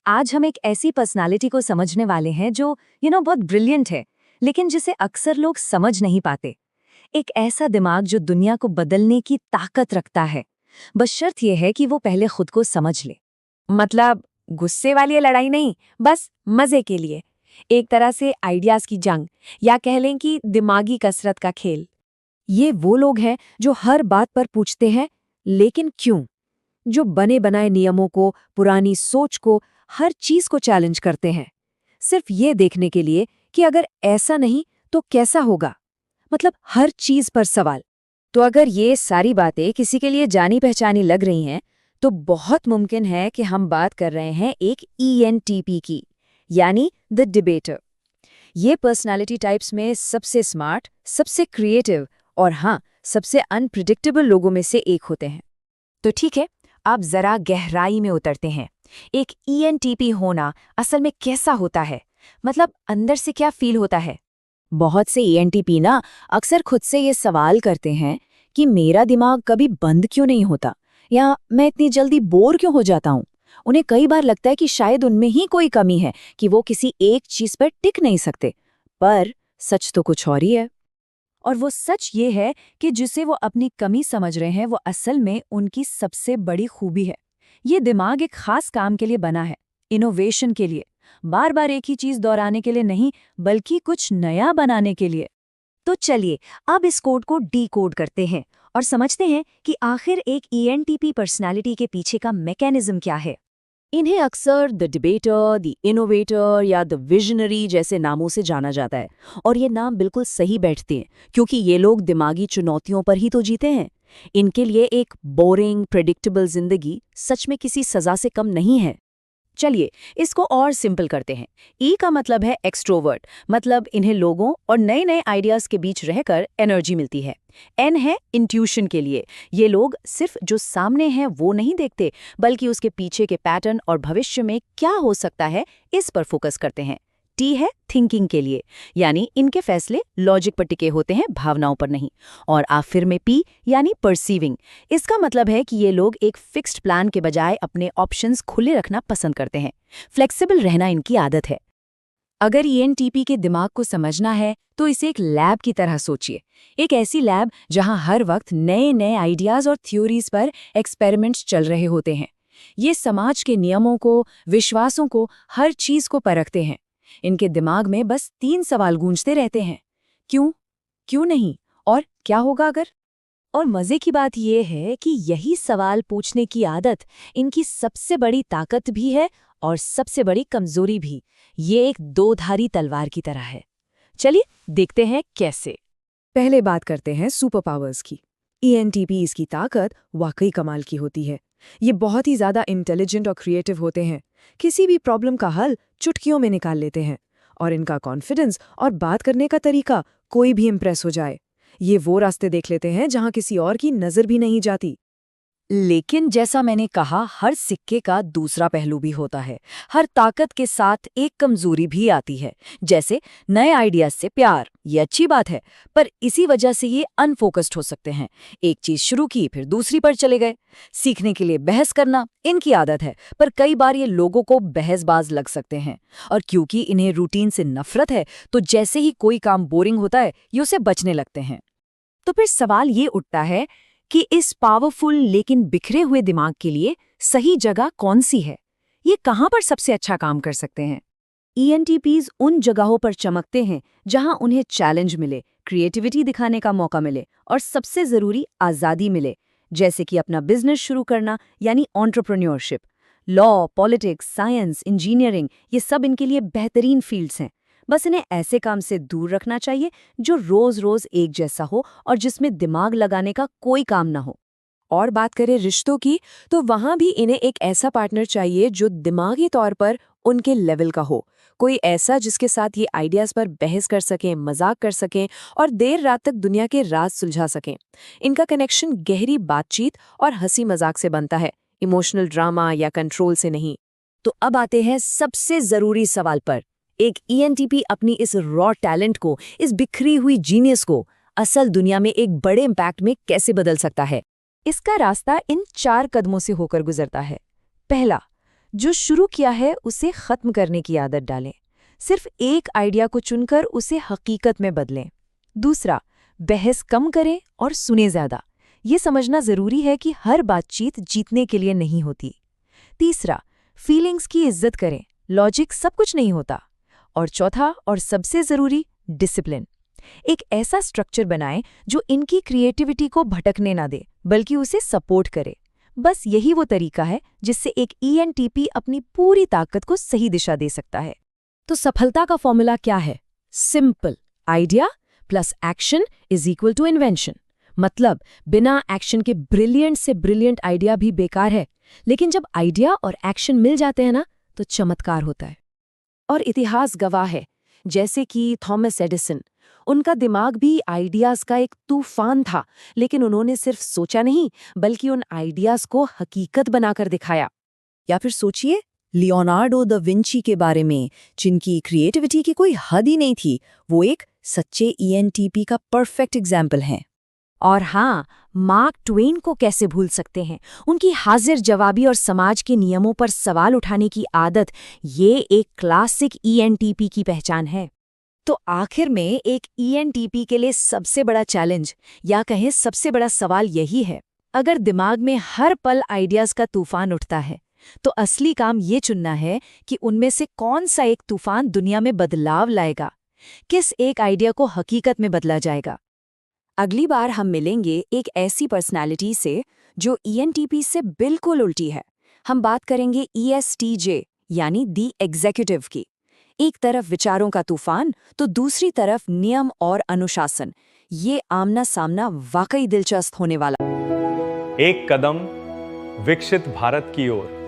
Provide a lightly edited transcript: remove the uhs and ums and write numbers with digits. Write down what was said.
आज हम एक ऐसी पर्सनालिटी को समझने वाले हैं जो बहुत ब्रिलियंट है, लेकिन जिसे अक्सर लोग समझ नहीं पाते। एक ऐसा दिमाग जो दुनिया को बदलने की ताकत रखता है, बस शर्त यह है कि वो पहले खुद को समझ ले। मतलब गुस्से वाली लड़ाई नहीं, बस मजे के लिए। एक तरह से आइडियाज की जंग, या कह लें कि दिमागी कसरत का खेल। ये वो लोग हैं जो हर बात पर पूछते हैं लेकिन क्यों, जो बने बनाए नियमों को, पुरानी सोच को, हर चीज को चैलेंज करते हैं, सिर्फ ये देखने के लिए कि अगर ऐसा नहीं तो कैसा होगा। मतलब हर चीज पर सवाल। तो अगर ये सारी बातें किसी के लिए जानी पहचानी लग रही हैं, तो बहुत मुमकिन है कि हम बात कर रहे हैं एक ENTP की, यानी द डिबेटर। ये पर्सनालिटी टाइप्स में सबसे स्मार्ट, सबसे क्रिएटिव और हाँ, सबसे अनप्रिडिक्टेबल लोगों में से एक होते हैं। तो ठीक है, आप जरा गहराई में उतरते हैं। एक ENTP होना असल में कैसा होता है? मतलब अंदर से क्या फील होता है? बहुत से ENTP ना अक्सर खुद से ये सवाल करते हैं कि मेरा दिमाग कभी बंद क्यों नहीं होता, या मैं इतनी जल्दी बोर क्यों हो जाता हूँ। उन्हें कई बार लगता है कि शायद उनमें ही कोई कमी है, कि वो किसी एक चीज पर टिक नहीं सकते। पर सच तो कुछ और ही है। और वो सच ये है कि जिसे वो अपनी कमी समझ रहे हैं, वो असल में उनकी सबसे बड़ी खूबी है। ये दिमाग एक खास काम के लिए बना है, इनोवेशन के लिए। बार बार एक ही चीज दोहराने के लिए नहीं, बल्कि कुछ नया बनाने के लिए। तो चलिए अब इस कोड को डी कोड करते हैं और समझते हैं कि आखिर एक ENTP पर्सनालिटी के पीछे का मैकेनिज्म क्या है। इन्हें अक्सर द डिबेटर, द इनोवेटर या द विजनरी जैसे नामों से जाना जाता है। और ये नाम बिल्कुल सही बैठते हैं, क्योंकि ये लोग दिमागी चुनौतियों पर ही तो जीते हैं। इनके लिए एक बोरिंग, प्रेडिक्टेबल जिंदगी सच में किसी सजा से कम नहीं है। चलिए इसको और सिंपल करते हैं। ई का मतलब है एक्सट्रोवर्ट, मतलब इन्हें लोगों और नए नए आइडियाज के बीच रहकर एनर्जी मिलती है। एन है इंट्यूशन के लिए। ये लोग सिर्फ जो सामने है वो नहीं देखते, बल्कि उसके पीछे के पैटर्न और भविष्य में क्या हो सकता है, इस पर फोकस करते हैं। टी है थिंकिंग के लिए, यानी इनके फैसले लॉजिक पर टिके होते हैं, भावनाओं पर नहीं। और आखिर में पी यानी परसीविंग। इसका मतलब है कि ये लोग एक फिक्स्ड प्लान के बजाय अपने ऑप्शंस खुले रखना पसंद करते हैं। फ्लेक्सिबल रहना इनकी आदत है। अगर ENTP के दिमाग को समझना है तो इसे एक लैब की तरह सोचिए। एक ऐसी लैब जहां हर वक्त नए नए आइडियाज और थ्योरीज पर एक्सपेरिमेंट्स चल रहे होते हैं। ये समाज के नियमों को, विश्वासों को, हर चीज को परखते हैं। इनके दिमाग में बस 3 सवाल गूंजते रहते हैं: क्यों, क्यों नहीं, और क्या होगा अगर। और मजे की बात यह है कि यही सवाल पूछने की आदत इनकी सबसे बड़ी ताकत भी है और सबसे बड़ी कमजोरी भी। ये एक दो-धारी तलवार की तरह है। चलिए देखते हैं कैसे। पहले बात करते हैं सुपर पावर्स की। ENTPs की ताकत वाकई कमाल की होती है। ये बहुत ही ज्यादा इंटेलिजेंट और क्रिएटिव होते हैं। किसी भी प्रॉब्लम का हल चुटकियों में निकाल लेते हैं। और इनका कॉन्फिडेंस और बात करने का तरीका कोई भी इम्प्रेस हो जाए। ये वो रास्ते देख लेते हैं जहां किसी और की नजर भी नहीं जाती। लेकिन जैसा मैंने कहा, हर सिक्के का दूसरा पहलू भी होता है। हर ताकत के साथ एक कमजोरी भी आती है। जैसे नए आइडियाज से प्यार, ये अच्छी बात है, पर इसी वजह से ये अनफोकस्ड हो सकते हैं। एक चीज शुरू की फिर दूसरी पर चले गए। सीखने के लिए बहस करना इनकी आदत है, पर कई बार ये लोगों को बहसबाज लग सकते हैं। और क्योंकि इन्हें रूटीन से नफरत है, तो जैसे ही कोई काम बोरिंग होता है, ये उसे बचने लगते हैं। तो फिर सवाल ये उठता है कि इस पावरफुल लेकिन बिखरे हुए दिमाग के लिए सही जगह कौन सी है? ये कहाँ पर सबसे अच्छा काम कर सकते हैं? ENTPs उन जगहों पर चमकते हैं जहां उन्हें चैलेंज मिले, क्रिएटिविटी दिखाने का मौका मिले और सबसे जरूरी आज़ादी मिले। जैसे कि अपना बिजनेस शुरू करना, यानी entrepreneurship. Law, politics, science, engineering, ये सब इनके लिए बेहतरीन फील्ड्स हैं। बस इन्हें ऐसे काम से दूर रखना चाहिए जो रोज रोज एक जैसा हो और जिसमें दिमाग लगाने का कोई काम ना हो। और बात करें रिश्तों की, तो वहां भी इन्हें एक ऐसा पार्टनर चाहिए जो दिमागी तौर पर उनके लेवल का हो। कोई ऐसा जिसके साथ ये आइडियाज पर बहस कर सकें, मजाक कर सकें और देर रात तक दुनिया के राज सुलझा सकें। इनका कनेक्शन गहरी बातचीत और हंसी मजाक से बनता है, इमोशनल ड्रामा या कंट्रोल से नहीं। तो अब आते हैं सबसे जरूरी सवाल पर। एक ENTP अपनी इस रॉ टैलेंट को, इस बिखरी हुई जीनियस को असल दुनिया में एक बड़े इम्पैक्ट में कैसे बदल सकता है? इसका रास्ता इन 4 कदमों से होकर गुजरता है। पहला, जो शुरू किया है उसे खत्म करने की आदत डालें। सिर्फ एक आइडिया को चुनकर उसे हकीकत में बदलें। दूसरा, बहस कम करें और सुने ज़्यादा। ये समझना ज़रूरी है कि हर बातचीत जीतने के लिए नहीं होती। तीसरा, फीलिंग्स की इज्जत करें, लॉजिक सब कुछ नहीं होता। और चौथा और सबसे ज़रूरी, डिसिप्लिन। एक ऐसा स्ट्रक्चर बनाएं जो इनकी क्रिएटिविटी को भटकने ना दे, बल्कि उसे सपोर्ट करे। बस यही वो तरीका है जिससे एक ENTP अपनी पूरी ताकत को सही दिशा दे सकता है। तो सफलता का फॉर्मूला क्या है? Simple, idea plus action is equal to invention. मतलब बिना एक्शन के ब्रिलियंट से ब्रिलियंट आइडिया भी बेकार है, लेकिन जब आइडिया और एक्शन मिल जाते हैं ना, तो चमत्कार होता है। और इतिहास गवाह है, जैसे कि थॉमस एडिसन। उनका दिमाग भी आइडियाज का एक तूफान था, लेकिन उन्होंने सिर्फ सोचा नहीं, बल्कि उन आइडियाज को हकीकत बनाकर दिखाया। या फिर सोचिए लियोनार्डो द विंची के बारे में, जिनकी क्रिएटिविटी की कोई हद ही नहीं थी। वो एक सच्चे ENTP का परफेक्ट एग्जाम्पल हैं। और हाँ, मार्क ट्वेन को कैसे भूल सकते हैं। उनकी हाजिर जवाबी और समाज के नियमों पर सवाल उठाने की आदत, ये एक क्लासिक ENTP की पहचान है। तो आखिर में एक ENTP के लिए सबसे बड़ा चैलेंज, या कहें सबसे बड़ा सवाल यही है, अगर दिमाग में हर पल आइडियाज का तूफान उठता है, तो असली काम ये चुनना है कि उनमें से कौन सा एक तूफान दुनिया में बदलाव लाएगा, किस एक आइडिया को हकीकत में बदला जाएगा। अगली बार हम मिलेंगे एक ऐसी पर्सनालिटी से जो ENTP से बिल्कुल उल्टी है। हम बात करेंगे ESTJ यानी दी एग्जीक्यूटिव की। एक तरफ विचारों का तूफान, तो दूसरी तरफ नियम और अनुशासन। ये आमना सामना वाकई दिलचस्प होने वाला। एक कदम विकसित भारत की ओर।